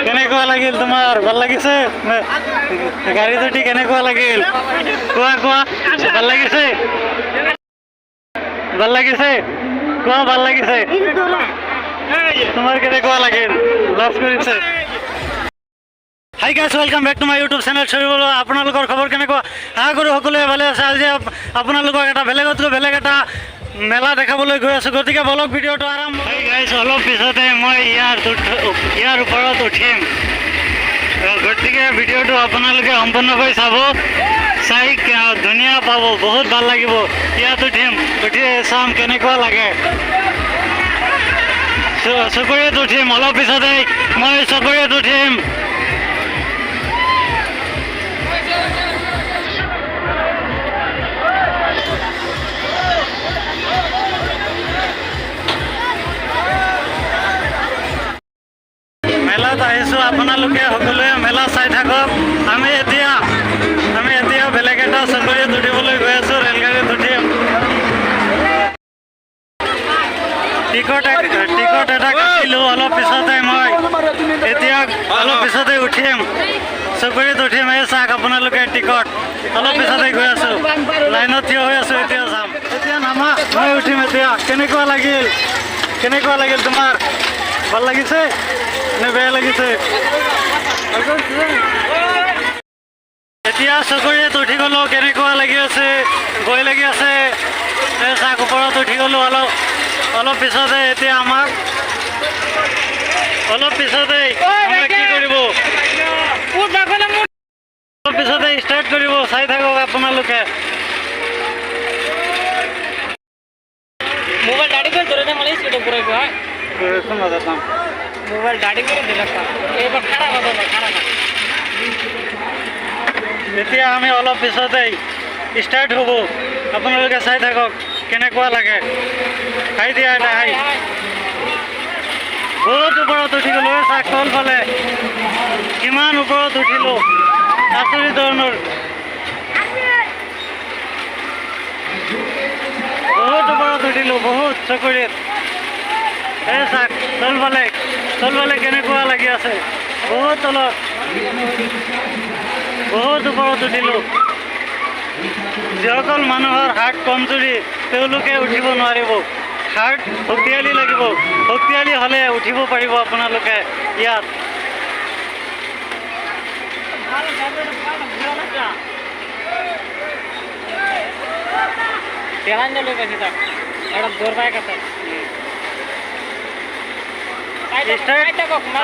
কেনেকুৱা লাগিল তোমাৰ? ভাল লাগিছে? গাড়ীত উঠি কেনেকুৱা লাগিল? কোৱা কোৱা, ভাল লাগিছে? ভাল লাগিছে? কোৱা ভাল লাগিছে? তোমাৰ কেনেকুৱা লাগিল? লাভ কৰিছে? Hi guys, welcome back to my YouTube channel চৰিবলৈ। আপোনালোকৰ খবৰ কেনেকুৱা? আশা কৰোঁ সকলোৱে ভালে আছে। আজি আপোনালোকক এটা বেলেগতকৈ বেলেগ এটা মেলা দেখাবলৈ গৈ আছোঁ, গতিকে বলক ভিডিঅ'টো আৰম্ভ। হাই গাইজ, অলপ পিছতে মই ইয়াৰ ওপৰত উঠিম, গতিকে ভিডিঅ'টো আপোনালোকে সম্পূৰ্ণকৈ চাব। চাই ধুনীয়া পাব, বহুত ভাল লাগিব। ইয়াত উঠি চাম কেনেকুৱা লাগে। চকৰিত উঠিম, অলপ পিছতে মই চকৰিত উঠিম। মেলাত আহিছোঁ, আপোনালোকে সকলোৱে মেলা চাই থাকক। আমি এতিয়া বেলেগ এটা চকৰিত উঠিবলৈ গৈ আছোঁ, ৰেলগাড়ীত উঠিম। টিকট এটা কাটিলোঁ, অলপ পিছতে উঠিম, চকৰিত উঠিম। এই চাওক আপোনালোকে টিকট, অলপ পিছতে গৈ আছোঁ, লাইনত থিয় হৈ আছোঁ। এতিয়া যাম, এতিয়া নামা, মই উঠিম এতিয়া। কেনেকুৱা লাগিল তোমাৰ? ভাল লাগিছে নে বেয়া লাগিছে? এতিয়া চকৰিত উঠি গ'লোঁ, কেনেকুৱা লাগি আছে? ভয় লাগি আছে। চাক ওপৰত উঠি গ'লোঁ। অলপ পিছতে এতিয়া আমাক কি কৰিব? অলপ পিছতে ষ্টাৰ্ট কৰিব, চাই থাকক আপোনালোকে। मोबाइल गाड़ी पे जोरे मला सीट ऊपर गया मोबाइल गाड़ी पे दिला का ए बा खड़ा हो এতিয়া আমি অলপ পিছতেই ষ্টাৰ্ট হ'ব, আপোনালোকে চাই থাকক কেনেকুৱা লাগে। খাই দিয়া এটা হাই, বহুত ওপৰত উঠি গ'লোঁ। চাক তলফালে কিমান ওপৰত উঠিলোঁ, আচৰিত ধৰণৰ। বহুত ওপৰত উঠিলোঁ, বহুত চকৰিত। এই চাক তলফালে কেনেকুৱা লাগি আছে। বহুত তলত, বহুত ওপৰত উঠিলোঁ। যিসকল মানুহৰ হাৰ্ট কমজুৰি, তেওঁলোকে উঠিব নোৱাৰিব। হাৰ্ট শক্তিশালী লাগিব, শক্তিশালী হ'লে উঠিব পাৰিব আপোনালোকে ইয়াত।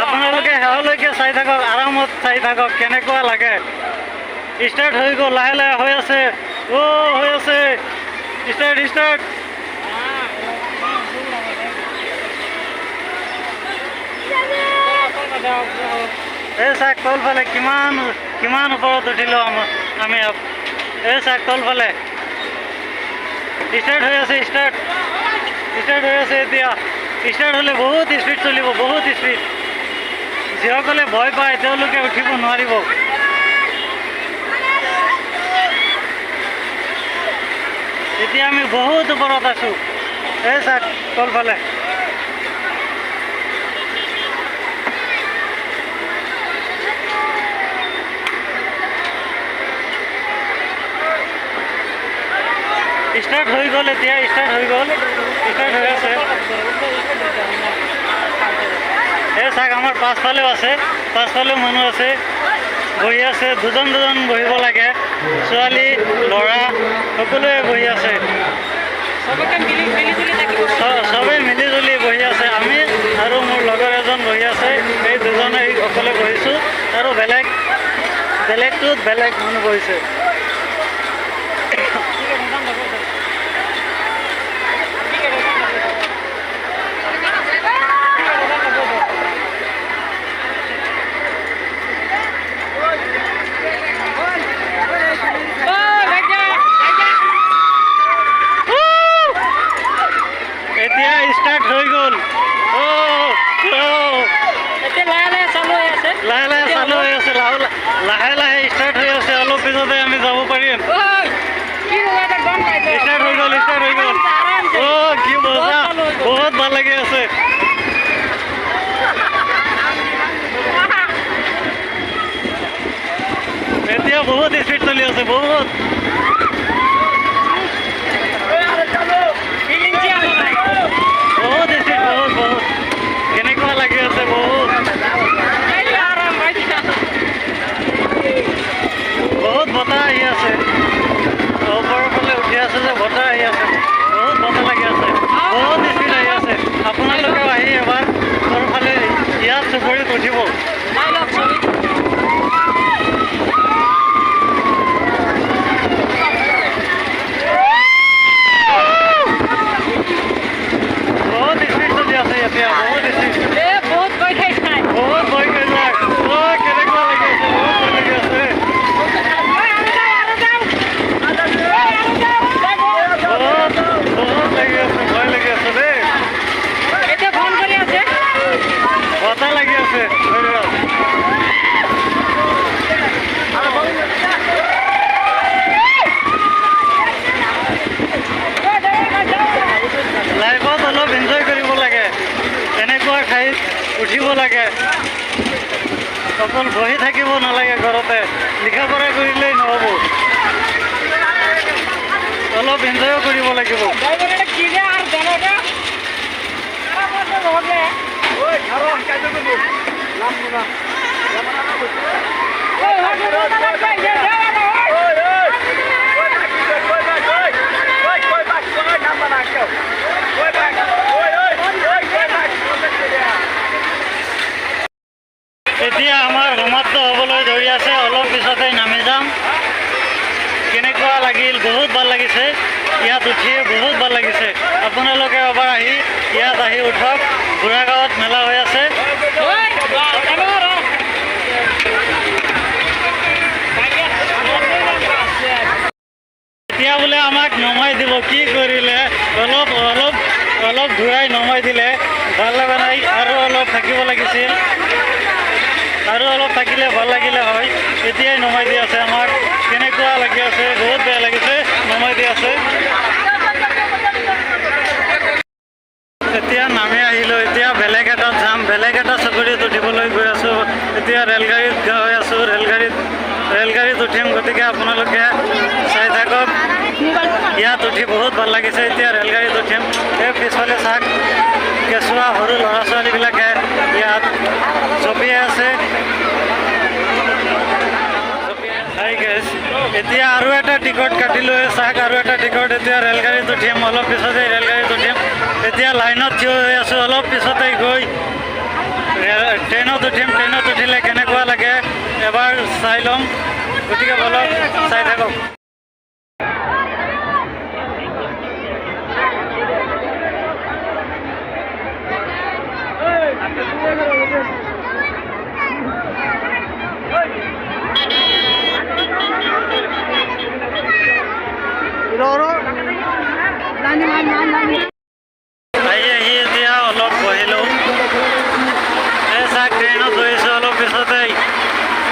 আপোনালোকে শেহলৈকে চাই থাকক, আৰামত চাই থাকক কেনেকুৱা লাগে। ষ্টাৰ্ট হৈ গ'ল, লাহে লাহে হৈ আছে। হৈ আছে, ষ্টাৰ্ট। এই চাক তলফালে কিমান ওপৰত উঠিলোঁ আমি। এই চাক তলফালে ষ্টাৰ্ট হৈ আছে। এতিয়া ষ্টাৰ্ট হ'লে বহুত স্পীড চলিব, বহুত স্পীড। যিসকলে ভয় পায় তেওঁলোকে উঠিব নোৱাৰিব। এতিয়া আমি বহুত ওপৰত আছোঁ। এই চাক তলফালে ষ্টাৰ্ট হৈ গ'ল। এতিয়া ষ্টাৰ্ট হৈ আছে। এই চাক আমাৰ পাছফালেও আছে, পাছফালেও মানুহ আছে, বহি আছে। দুজন বহিব লাগে, ছোৱালী ল'ৰা সকলোৱে বহি আছে। চবেই মিলি জুলি বহি আছে। আমি আৰু মোৰ লগৰ এজন বহি আছে। এই দুজনে অকলে বহিছোঁ, আৰু বেলেগটোত বেলেগ মানুহ বহিছে। এতিয়া ষ্টাৰ্ট হৈ গ'ল। লাহে লাহে ষ্টাৰ্ট হৈ আছে। অলপ পিছতে আমি যাব পাৰিম। ষ্টাৰ্ট হৈ গ'ল। কি মজা, বহুত ভাল লাগি আছে। আছে বহুত বহুত স্পীড বহুত বহুত কেনেকুৱা লাগি আছে বহুত বহুত বতাহ আহি আছে ওপৰৰ ফালে উঠি আছে যে বতাহ আহি আছে বহুত বতাহ লাগি আছে বহুত স্পীড আহি আছে আপোনালোকেও আহি এবাৰ ওপৰৰ ফালে ইয়াত চুবুৰীত উঠিব বহুত স্পীড চলি আছে এতিয়া বহুত স্পীড বহুত ভয় খাই যায় কেনেকুৱা লাগি আছে বহুত ভয় লাগি আছে বহুত লাগি আছে ভয় লাগি আছে দেই বতাহ লাগি আছে লাইফত অলপ এনজয় কৰিব লাগে এনেকুৱা ঠাইত উঠিব লাগে অকল বহি থাকিব নালাগে ঘৰতে লিখা পঢ়া কৰিলেই নহ'ব অলপ এনজয়ো কৰিব লাগিব এতিয়া আমাৰ সমাপ্ত হ'বলৈ ধৰি আছে অলপ পিছতে নামি যাম কেনেকুৱা লাগিল বহুত ভাল লাগিছে ইয়াত উঠিয়ে বহুত ভাল লাগিছে আপোনালোকে এবাৰ আহি ইয়াত আহি উঠক বুঢ়াগাঁৱত মেলা হৈ আছে এতিয়া বোলে আমাক নমাই দিব কি কৰিলে অলপ অলপ অলপ ঘূৰাই নমাই দিলে ভাল লগা নাই আৰু অলপ থাকিব লাগিছিল আৰু অলপ থাকিলে ভাল লাগিলে হয় এতিয়াই নমাই দি আছে আমাক কেনেকুৱা লাগি আছে বহুত বেয়া লাগিছে নমাই দি আছে এতিয়া নামি আহিলোঁ এতিয়া বেলেগ এটাত যাম বেলেগ এটা চকৰিত উঠিবলৈ গৈ আছোঁ এতিয়া ৰেলগাড়ীত গৈ আছোঁ ৰেলগাড়ীত উঠিম গতিকে আপোনালোকে চাই থাকক ইয়াত উঠি বহুত ভাল লাগিছে এতিয়া ৰেলগাড়ীত উঠিম এই পিছফালে চাওক কেঁচুৱা সৰু ল'ৰা ছোৱালীবিলাকে ইয়াত জঁপিয়াই আছে এতিয়া আৰু এটা টিকট কাটিলোঁ চাওক আৰু এটা টিকট এতিয়া ৰেলগাড়ীত উঠিম অলপ পিছতে ৰেলগাড়ীত উঠিম এতিয়া লাইনত থিয় হৈ আছোঁ অলপ পিছতে গৈ ট্ৰেইনত উঠিম ট্ৰেইনত উঠিলে কেনেকুৱা লাগে এবাৰ চাই ল'ম গতিকে বলক চাই থাকক আহি এতিয়া অলপ বহিলোঁ এই চাওক ট্ৰেইনত বহিছোঁ অলপ পিছতে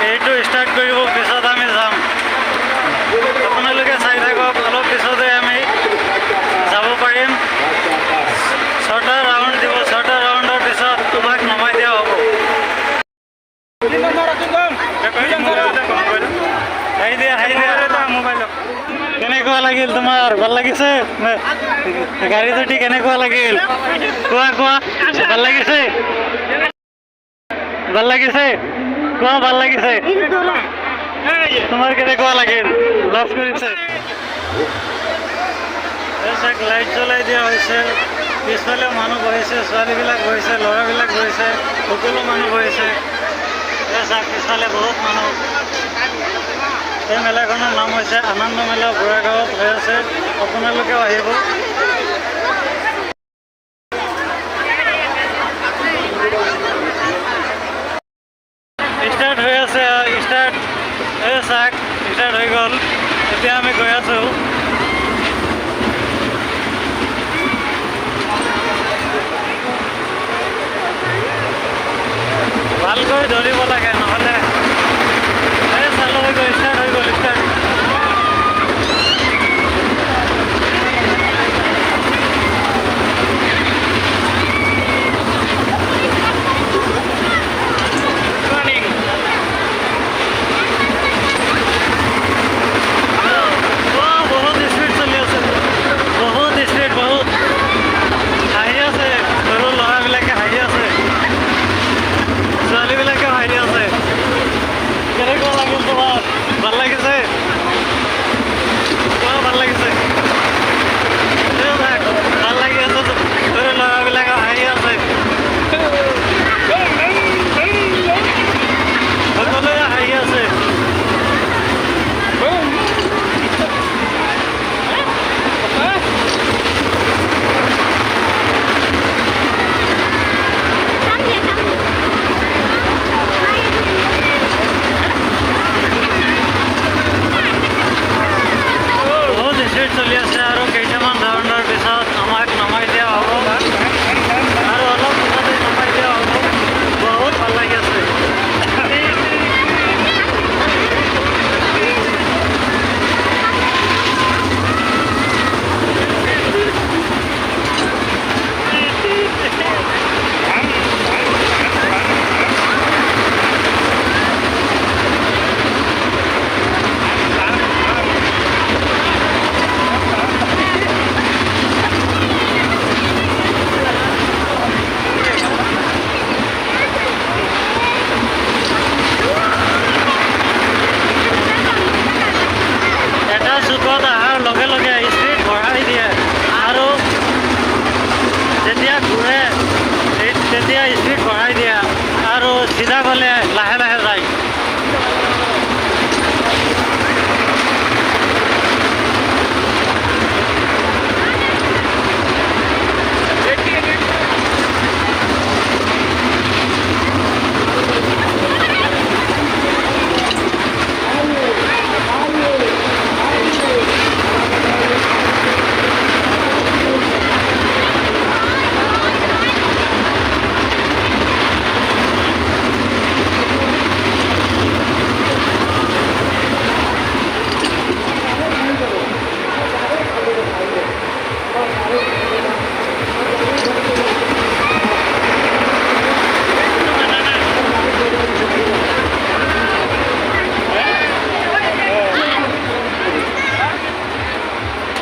এইটো ষ্টাৰ্ট কৰিব পিছত আমি যাম আপোনালোকে চাই থাকক অলপ পিছতে আমি যাব পাৰিম ছটা ৰাউণ্ড দিব ছটা ৰাউণ্ডৰ পিছত তোমাক নমাই দিয়া হ'ব মোবাইলত কেনেকুৱা লাগিল তোমাৰ ভাল লাগিছে গাড়ীত উঠি কেনেকুৱা লাগিল কোৱা কোৱা ভাল লাগিছে ভাল লাগিছে কোৱা ভাল লাগিছে তোমাৰ কেনেকুৱা লাগিল লাভ কৰিছে লাইট জ্বলাই দিয়া হৈছে পিছফালে মানুহ বহিছে ছোৱালীবিলাক বহিছে ল'ৰাবিলাক বহিছে সকলো মানুহ বহিছে পিছফালে বহুত মানুহ এই মেলাখনৰ নাম হৈছে আনন্দ মেলা বুঢ়াগাঁৱত হৈ আছে আপোনালোকেও আহিব ষ্টাৰ্ট হৈ আছে ষ্টাৰ্ট চাওক ষ্টাৰ্ট হৈ গ'ল এতিয়া আমি গৈ আছোঁ ভালকৈ ধৰিব লাগে নহ'লে চালু হৈ গ'ল ষ্টাৰ্ট হৈ গ'ল ষ্টাৰ্ট ভাল লাগিছে ভাল লাগিছে ভাল লাগি আছে সৰু ল'ৰাবিলাকে হাঁহি আছে সকলোৱে হাঁহি আছে চলি আছে আৰু কেইটামান ধৰণৰ পিছত আমাক নমাই দিয়া হ'ব আৰু অলপ পিছতে নমাই দিয়া হ'ব বহুত ভাল লাগি আছে লগে লগে স্পীড বঢ়াই দিয়ে আৰু যেতিয়া ঘূৰে তেতিয়া স্পীড বঢ়াই দিয়ে আৰু চিধা গ'লে লাহে লাহে যায়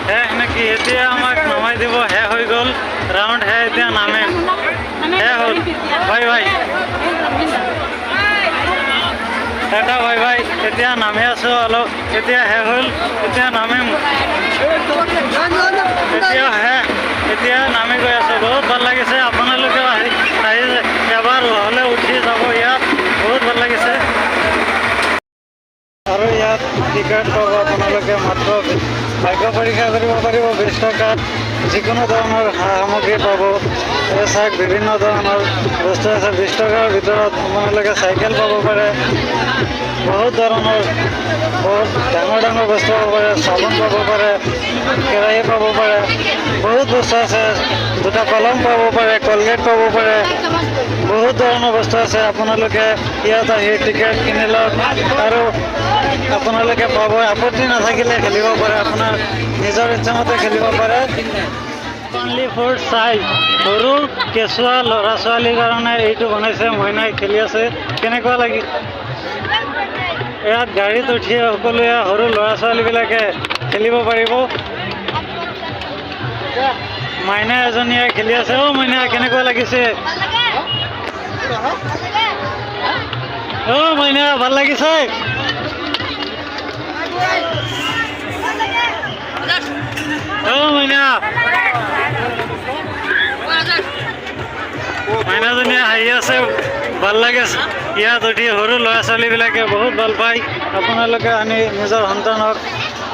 সেনেকি এতিয়া আমাক নমাই দিব শেষ হৈ গ'ল ৰাউণ্ড হে এতিয়া নামিম শেষ হ'ল bye bye tata bye bye এতিয়া নামি আছোঁ অলপ এতিয়া শেষ হ'ল এতিয়া নামিম এতিয়া নামি গৈ আছোঁ বহুত ভাল লাগিছে আপোনালোকেও আহিছে এবাৰ হ'লে উঠি যাব ইয়াত বহুত ভাল লাগিছে আৰু ইয়াত টিকেট পাব আপোনালোকে মাত্ৰ ভাগ্য পৰীক্ষা কৰিব পাৰিব 20 টকাত যিকোনো ধৰণৰ সামগ্ৰী পাব এই চাওক বিভিন্ন ধৰণৰ বস্তু আছে 20 টকাৰ ভিতৰত আপোনালোকে চাইকেল পাব পাৰে বহুত ধৰণৰ বহুত ডাঙৰ ডাঙৰ বস্তু পাব পাৰে চাবোন পাব পাৰে কেৰাহী পাব পাৰে বহুত বস্তু আছে দুটা কলম পাব পাৰে কলগেট পাব পাৰে বহুত ধৰণৰ বস্তু আছে আপোনালোকে ইয়াত আহি টিকেট কিনি লওক আৰু আপোনালোকে পাব আপত্তি নাথাকিলে খেলিব পাৰে আপোনাৰ নিজৰ ইচ্ছামতে খেলিব পাৰে অনলি ফৰ চাই সৰু কেঁচুৱা ল'ৰা ছোৱালীৰ কাৰণে এইটো বনাইছে মইনাই খেলি আছে কেনেকুৱা লাগি ইয়াত গাড়ীত উঠি সকলোৱে সৰু ল'ৰা ছোৱালীবিলাকে খেলিব পাৰিব মাইনা এজনীয়ে খেলি আছে মইনা কেনেকুৱা লাগিছে মইনা ভাল লাগিছে মাইনাজনীয়ে হাঁহি আছে ভাল লাগে ইয়াত উঠি সৰু ল'ৰা ছোৱালীবিলাকে বহুত ভাল পায় আপোনালোকে আনি নিজৰ সন্তানক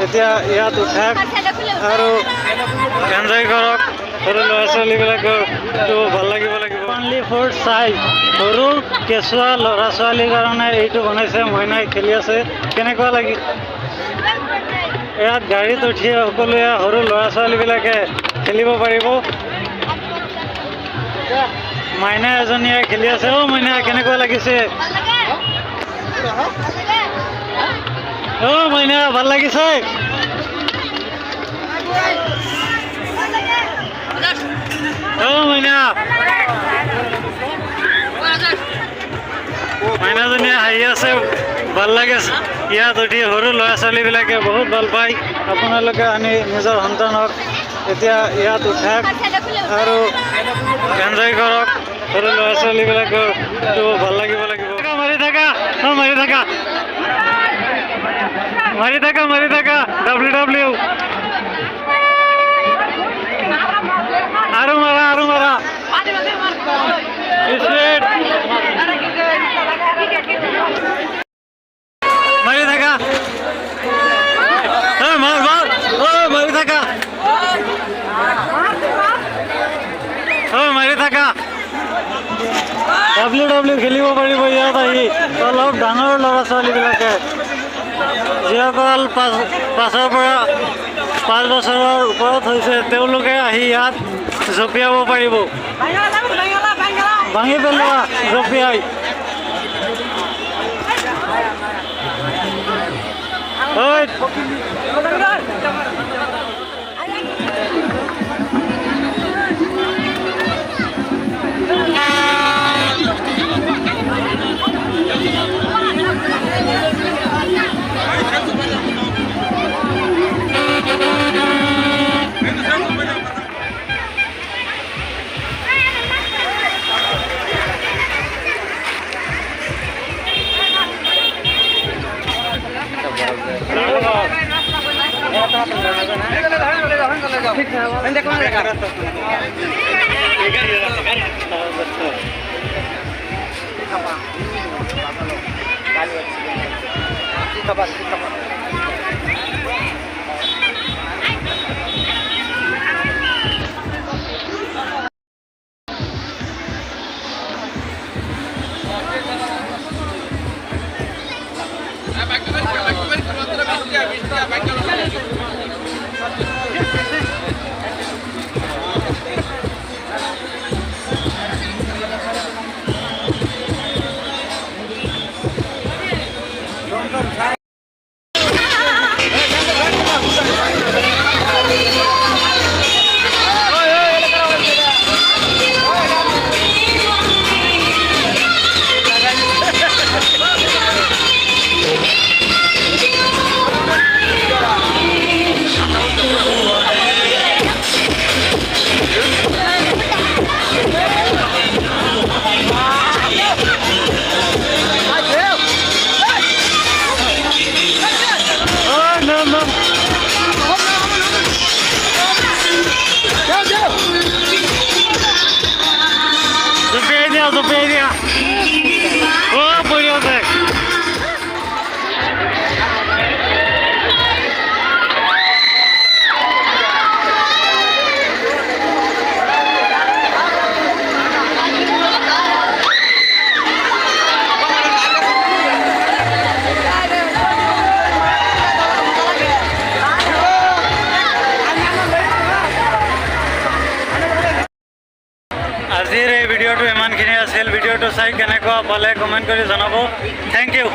এতিয়া ইয়াত উঠাক আৰু এনজয় কৰক সৰু ল'ৰা ছোৱালীবিলাকৰ ভাল লাগিব অনলি ফৰ চাই সৰু কেঁচুৱা ল'ৰা ছোৱালীৰ কাৰণে এইটো বনাইছে মইনাই খেলি আছে কেনেকুৱা লাগি ইয়াত গাড়ীত উঠি সকলোৱে সৰু ল'ৰা ছোৱালীবিলাকে খেলিব পাৰিব মাইনা এজনীয়ে খেলি আছে মইনা কেনেকুৱা লাগিছে মইনা ভাল লাগিছে মইনা মাইনাজনীয়ে হাঁহি আছে ভাল লাগে ইয়াত উঠি সৰু ল'ৰা ছোৱালীবিলাকে বহুত ভাল পায় আপোনালোকে আনি নিজৰ সন্তানক এতিয়া ইয়াত উঠাক আৰু এনজয় কৰক সৰু ল'ৰা ছোৱালীবিলাকৰ ভাল লাগিব মাৰি থাকা মাৰি থাকা WW আৰু মাৰা Straight. মাৰি থাকা মাৰ মাৰি থাকা মাৰি থাকা WW খেলিব পাৰিব ইয়াত আহি অলপ ডাঙৰ ল'ৰা ছোৱালীবিলাকে যিসকল 5ৰ পৰা 5 বছৰৰ ওপৰত হৈছে তেওঁলোকে আহি ইয়াত জঁপিয়াব পাৰিব ভাঙি পেলোৱা জঁপিয়াই জঁপিয়াই দিয়া পৰি আছে আজিৰ এই ভিডিঅ'টো ইমানখিনি আছিল ভিডিঅ'টো চাই কেনেকুৱা পালে কমেণ্ট কৰি জনাব থেংক ইউ